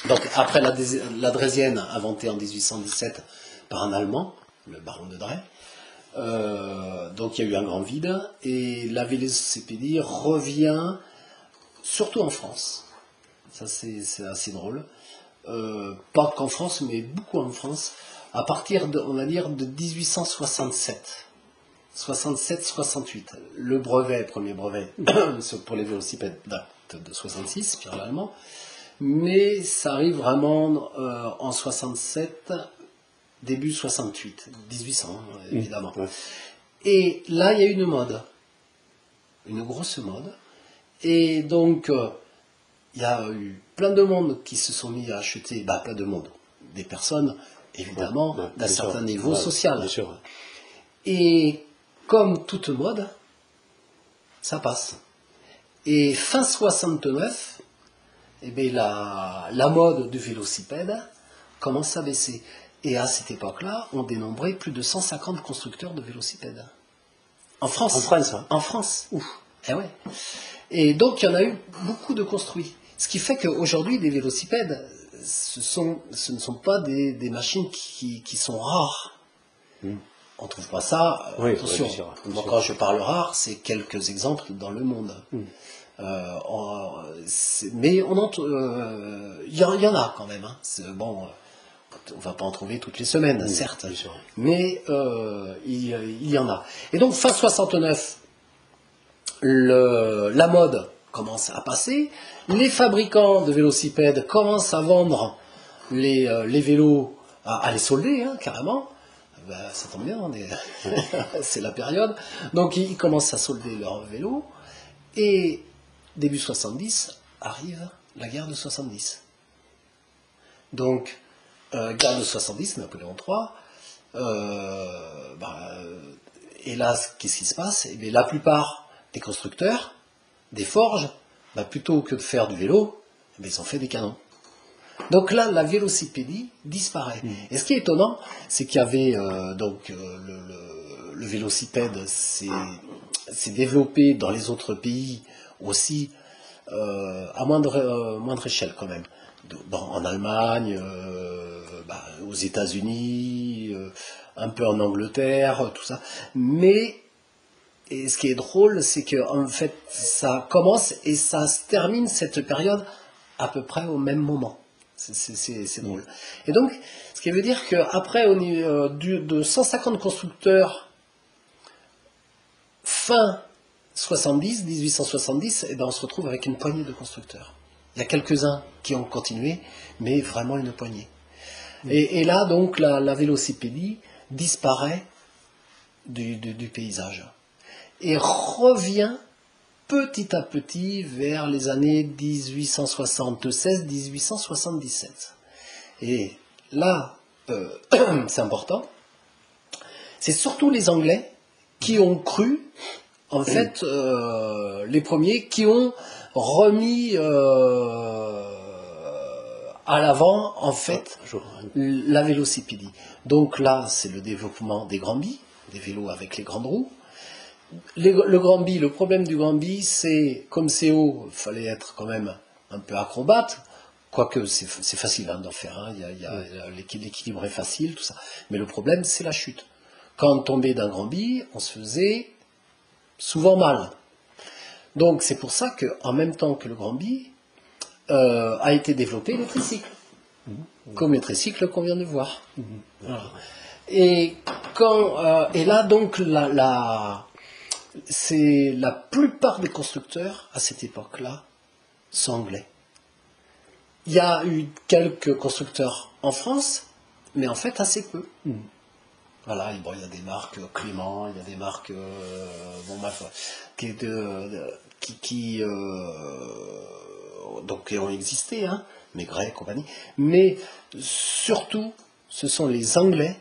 Donc après la draisienne, inventée en 1817 par un Allemand, le baron de Drey, donc il y a eu un grand vide, et la vélocipédie revient surtout en France. Ça c'est assez drôle. Pas qu'en France, mais beaucoup en France, à partir de, on va dire, de 1867. 67-68. Le premier brevet pour les vélocipèdes date de 66, Pierre Lallemand, mais ça arrive vraiment en 67, début 68, 1800 évidemment. Ouais. Et là, il y a une mode, une grosse mode, et donc il y a eu plein de monde qui se sont mis à acheter, plein de monde, des personnes évidemment d'un certain niveau social. Bien sûr. Et comme toute mode, ça passe. Et fin 69, eh bien, la mode du vélocipède commence à baisser. Et à cette époque-là, on dénombrait plus de 150 constructeurs de vélocipèdes. En France. En France, hein. En France. Ouf. Eh ouais. Et donc, il y en a eu beaucoup de construits. Ce qui fait qu'aujourd'hui, des vélocipèdes, ce ne sont pas des machines qui sont rares. On ne trouve pas ça. Oui, attention, moi, quand je parle rare, c'est quelques exemples dans le monde. Mais il y en a quand même. Hein. Bon, on ne va pas en trouver toutes les semaines, certes, mais il y en a. Et donc, fin 69, la mode commence à passer. Les fabricants de vélocipèdes commencent à vendre les vélos, à les solder, hein, carrément. Ça tombe bien, c'est la période. Donc ils commencent à solder leurs vélos. Et début 70, arrive la guerre de 70. Donc, guerre de 70, Napoléon III. Et là, qu'est-ce qui se passe? Eh bien, la plupart des constructeurs, des forges, plutôt que de faire du vélo, ils ont fait des canons. Donc là, la vélocipédie disparaît. Et ce qui est étonnant, c'est qu'il y avait le vélocipède s'est développé dans les autres pays aussi à moindre échelle quand même. En Allemagne, aux États-Unis, un peu en Angleterre, tout ça. Mais et ce qui est drôle, c'est que en fait, ça commence et ça se termine cette période à peu près au même moment. C'est drôle. Et donc, ce qui veut dire qu'après, de 150 constructeurs, fin 1870, on se retrouve avec une poignée de constructeurs. Il y a quelques-uns qui ont continué, mais vraiment une poignée. Et là, donc, la vélocipédie disparaît du paysage. Et revient petit à petit vers les années 1876-1877. Et là, c'est important, c'est surtout les Anglais qui ont cru, en fait, les premiers qui ont remis à l'avant, en fait, la vélocipédie. Donc là, c'est le développement des Granby, des vélos avec les grandes roues. Le Granby, le problème du Granby, c'est, comme c'est haut, il fallait être quand même un peu acrobate, quoique c'est facile d'en faire, hein. L'équilibre est facile, tout ça. Mais le problème, c'est la chute. Quand on tombait d'un Granby, on se faisait souvent mal. Donc c'est pour ça qu'en même temps que le Granby, a été développé le tricycle. Comme le tricycle qu'on vient de voir. Voilà. Et là, donc, c'est la plupart des constructeurs à cette époque-là sont anglais. Il y a eu quelques constructeurs en France, mais en fait assez peu. Voilà, il y a des marques Clément, il y a des marques qui ont existé, hein, Maigret et compagnie. Mais surtout, ce sont les Anglais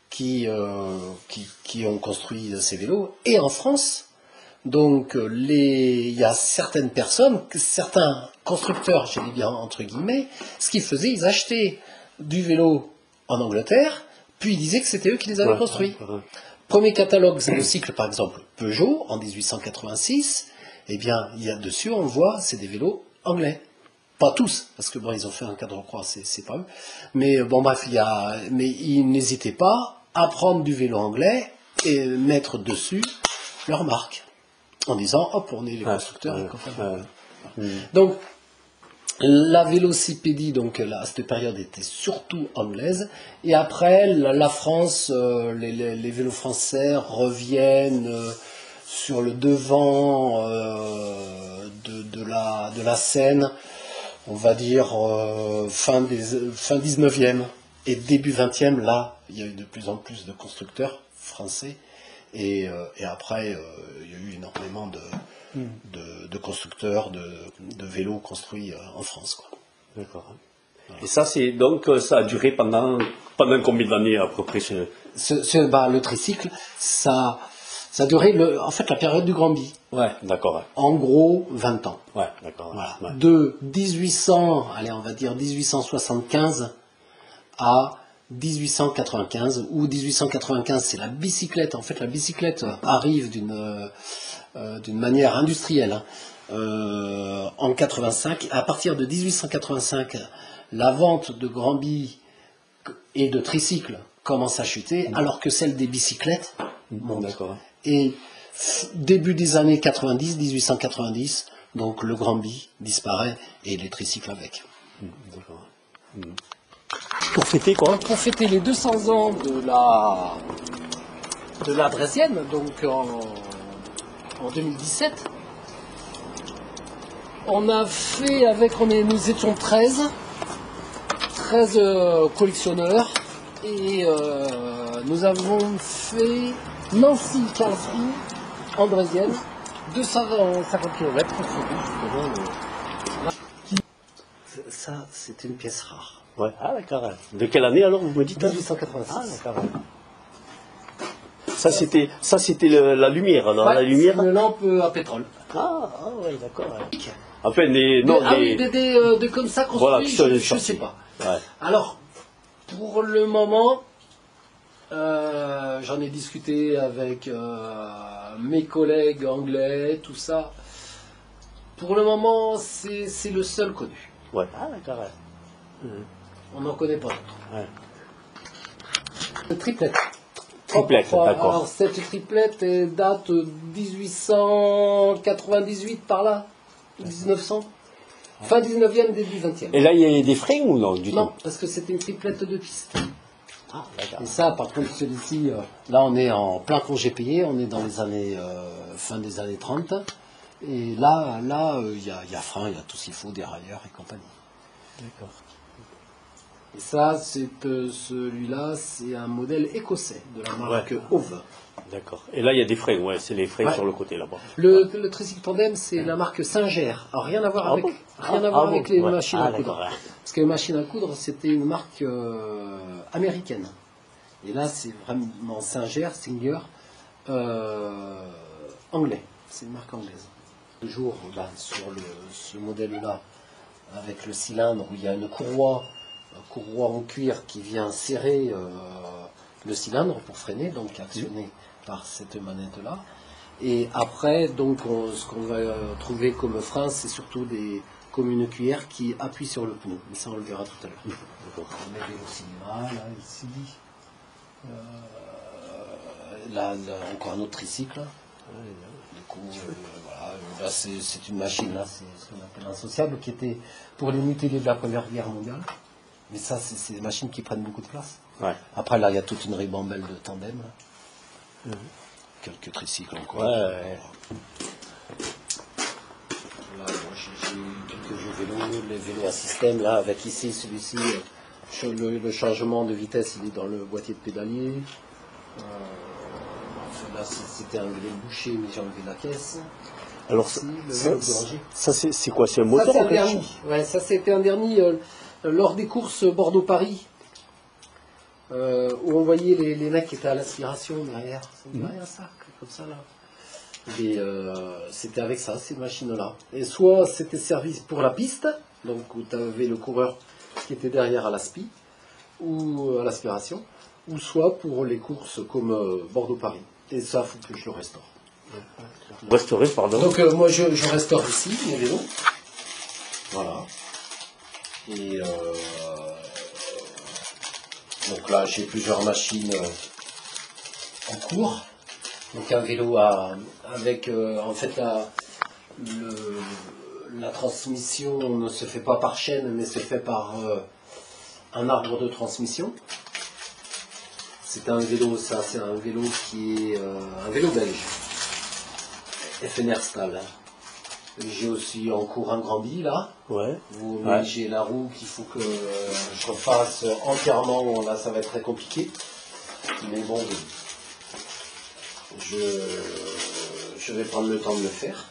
qui ont construit ces vélos. Et en France, donc, il y a certaines personnes, certains constructeurs, j'ai dit bien entre guillemets, ce qu'ils faisaient, ils achetaient du vélo en Angleterre, puis ils disaient que c'était eux qui les avaient construits. Premier catalogue cycle, par exemple, Peugeot, en 1886, eh bien, il y a dessus, on voit, c'est des vélos anglais. pas tous, parce que bon, ils ont fait un cadre croix, c'est pas eux. Mais bon, bref, mais ils n'hésitaient pas à prendre du vélo anglais et mettre dessus leur marque, en disant, hop, on est les constructeurs. Donc, la vélocipédie, donc là, à cette période, était surtout anglaise. Et après, la France, les vélos français reviennent sur le devant de la scène, on va dire fin 19e et début 20e. Là, il y a eu de plus en plus de constructeurs français. Et après, il y a eu énormément de constructeurs, de vélos construits en France, quoi. D'accord. Voilà. Et ça, ça a duré pendant combien d'années à peu près le tricycle, ça a duré en fait la période du Grand Bi. Ouais, d'accord. Ouais. En gros, 20 ans. Ouais, d'accord. Voilà. Ouais. De 1875 à 1895, ou 1895, c'est la bicyclette. En fait, la bicyclette arrive d'une manière industrielle en 85. À partir de 1885, la vente de Grand Bi et de tricycles commence à chuter, alors que celle des bicyclettes monte. D'accord. Et début des années 90, 1890, donc le Grand Bi disparaît et les tricycles avec. D'accord. Pour fêter quoi? Pour fêter les 200 ans de la Drésienne, donc en 2017, on a fait nous étions 13 collectionneurs, et nous avons fait Nancy Carlsruhe en Drésienne, 250 km pour fêter justement ça, c'est une pièce rare. Ouais. Ah d'accord. De quelle année alors, vous me dites? 1886. Ah d'accord. Ça c'était la lumière, alors ouais, la lumière. C'est une lampe à pétrole. Ah ouais, d'accord. Ouais. Enfin, des comme ça construits, voilà, je sais pas. Ouais. Alors, pour le moment, j'en ai discuté avec mes collègues anglais, tout ça. Pour le moment, c'est le seul connu. Ouais. Ah d'accord. Ouais. On n'en connaît pas d'autres. Ouais. Le triplette. D'accord. Alors, cette triplette date 1898 par là, 1900. Fin 19e, début 20e. Et là, il y a des freins ou non Non, parce que c'était une triplette de piste. Ah, d'accord. Et ça, par contre, celui-ci, là, on est en plein congé payé, on est dans les années, fin des années 30. Et là, il y a frein, il y a tout ce qu'il faut, dérailleur et compagnie. D'accord. Et ça, celui-là, c'est un modèle écossais de la marque Hove. D'accord. Et là, il y a des freins, ouais, c'est les freins sur le côté là-bas. Le tricycle tandem, c'est la marque Singer. Alors, rien à voir avec les machines à coudre. Parce que les machines à coudre, c'était une marque américaine. Et là, c'est vraiment Singer anglais. C'est une marque anglaise. Toujours sur ce modèle-là, avec le cylindre où il y a une courroie en cuir qui vient serrer le cylindre pour freiner, donc actionné par cette manette-là. Et après, donc, ce qu'on va trouver comme frein, c'est surtout comme une cuillère qui appuie sur le pneu. Mais ça, on le verra tout à l'heure. On met le cinéma, là, ici. Là, encore un autre tricycle. Du coup, voilà, là, c'est une machine, là, c'est ce qu'on appelle insociable, qui était pour les mutilés de la Première Guerre mondiale. Mais ça, c'est des machines qui prennent beaucoup de place. Ouais. Après, là, il y a toute une ribambelle de tandem. Quelques tricycles encore. Ouais. Là, j'ai quelques vieux vélos, les vélos à système, là, avec ici, celui-ci, le changement de vitesse, il est dans le boîtier de pédalier. Là, c'était un vélo bouché, mais j'ai enlevé la caisse. Alors, ici, ça c'est quoi? C'est un moteur? Ça, c'est un dernier. Ouais, ça, c'était un dernier lors des courses Bordeaux-Paris. Où on voyait les mecs qui étaient à l'aspiration derrière. Derrière ça, comme ça là. Et c'était avec ça, ces machines-là. Et soit c'était servi pour la piste, donc où tu avais le coureur qui était derrière à l'aspi, ou à l'aspiration, ou soit pour les courses comme Bordeaux-Paris. Et ça, il faut que je le restaure. Restaurer, pardon. Donc moi je restaure ici mes vélos. Voilà. Et donc là, j'ai plusieurs machines en cours. Donc un vélo avec en fait la transmission ne se fait pas par chaîne, mais se fait par un arbre de transmission. C'est un vélo, ça c'est un vélo qui est un vélo belge, FNR Stal. J'ai aussi en cours un grand bi là. Ouais. Mais j'ai la roue qu'il faut que je refasse entièrement. Là, ça va être très compliqué. Mais bon, je vais prendre le temps de le faire.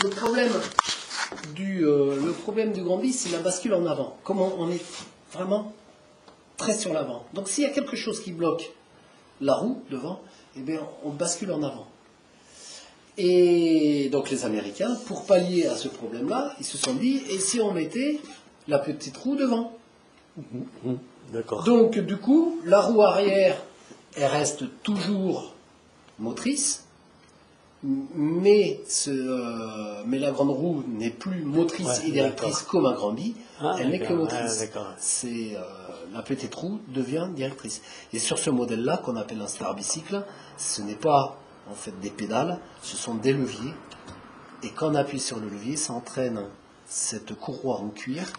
le problème du grand bis, c'est la bascule en avant. Comment on est vraiment très sur l'avant. Donc s'il y a quelque chose qui bloque la roue devant, eh bien, on bascule en avant. Et donc les Américains, pour pallier à ce problème-là, ils se sont dit, et si on mettait la petite roue devant? D'accord. Donc du coup, la roue arrière, elle reste toujours motrice, mais la grande roue n'est plus motrice et directrice comme un grand bi, elle n'est que motrice. La petite roue devient directrice. Et sur ce modèle-là, qu'on appelle un star bicycle, ce n'est pas en fait des pédales, ce sont des leviers. Et quand on appuie sur le levier, ça entraîne cette courroie en cuir,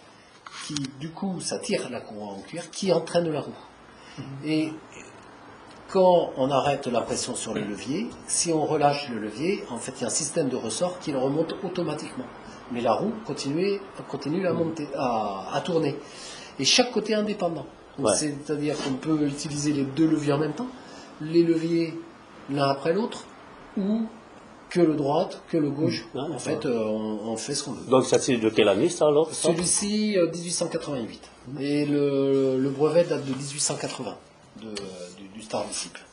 qui du coup, ça tire la courroie en cuir, qui entraîne la roue. Et quand on arrête la pression sur le levier, si on relâche le levier, en fait, il y a un système de ressort qui le remonte automatiquement. Mais la roue continue à monter, à tourner. Et chaque côté est indépendant. C'est-à-dire qu'on peut utiliser les deux leviers en même temps, les leviers l'un après l'autre, ou que le droite, que le gauche. En fait, on fait ce qu'on veut. Donc ça c'est de quelle année ça alors? Celui-ci, 1888. Et le brevet date de 1880, du Star Bicycle.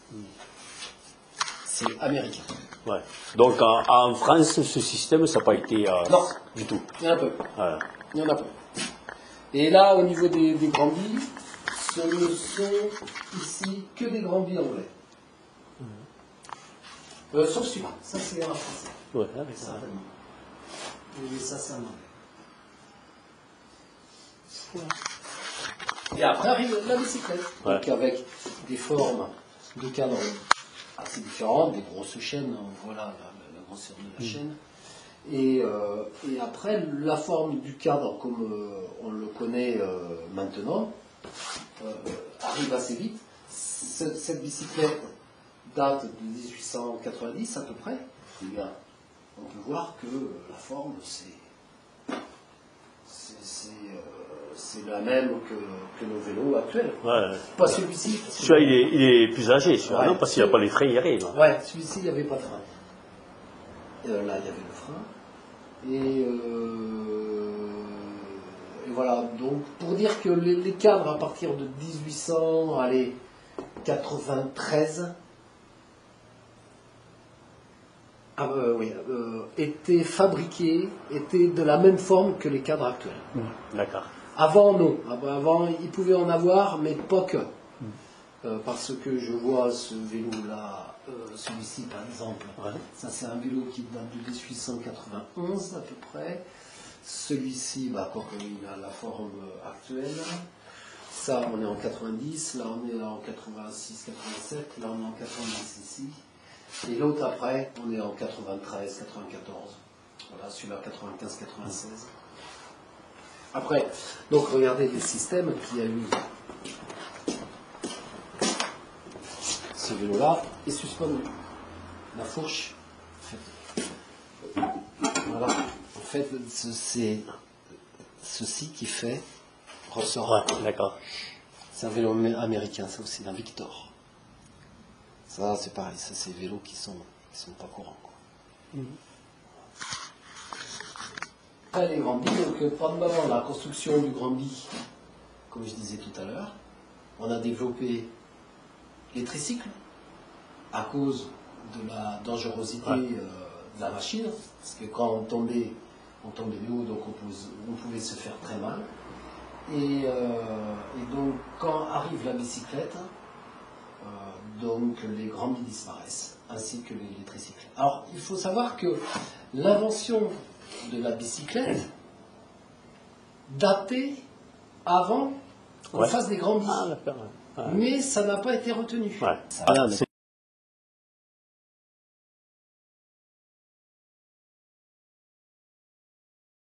C'est américain. Ouais. Donc en France, ce système, ça n'a pas été non, du tout. Il y en a peu. Il y en a peu. Et là, au niveau des grands billes, ce ne sont ici que des grands billes anglais. Sauf celui-là. Ça, c'est un français. Ouais, avec ça. Certainement. Et ça, c'est un anglais. Et après arrive la bicyclette. Donc avec des formes de cadre assez différentes, des grosses chaînes, voilà la grosseur de la chaîne. Et après, la forme du cadre, comme on le connaît maintenant, arrive assez vite. Cette bicyclette date de 1890 à peu près. Eh bien, on peut voir que la forme, c'est la même que nos vélos actuels. Ouais. Pas celui-ci. Celui-là, il est plus âgé, celui-là, non? Parce qu'il n'y a pas les freins, il arrive. Ouais, celui-ci, il n'y avait pas de frein. Là, il y avait le frein. Et voilà, donc pour dire que les cadres à partir de 1893 étaient fabriqués, étaient de la même forme que les cadres actuels. D'accord. Avant, non. Avant, ils pouvaient en avoir, mais pas que. Parce que je vois ce vélo-là, celui-ci par exemple, ça c'est un vélo qui date de 1891 à peu près. Celui-ci, quoique il a la forme actuelle. Ça, on est en 90, là on est en 86, 87, là on est en 90 ici. Et l'autre après, on est en 93, 94. Voilà, celui-là 95, 96. Après, donc regardez les systèmes qu'il y a eu. Ce vélo-là est suspendu. La fourche, voilà. En fait, c'est ceci qui fait ressort. Ouais, d'accord. C'est un vélo américain, ça aussi, un Victor. Ça, c'est pareil, ça, c'est des vélos qui sont pas courants. Après, les grands billes, donc pendant la construction du grand billes, comme je disais tout à l'heure, on a développé les tricycles à cause de la dangerosité de la machine, parce que quand on tombait de haut, donc on pouvait se faire très mal. Et donc quand arrive la bicyclette, donc les grands billes disparaissent, ainsi que les tricycles. Alors il faut savoir que l'invention de la bicyclette datait avant qu'on fasse des grands billes. Mais ça n'a pas été retenu. Voilà,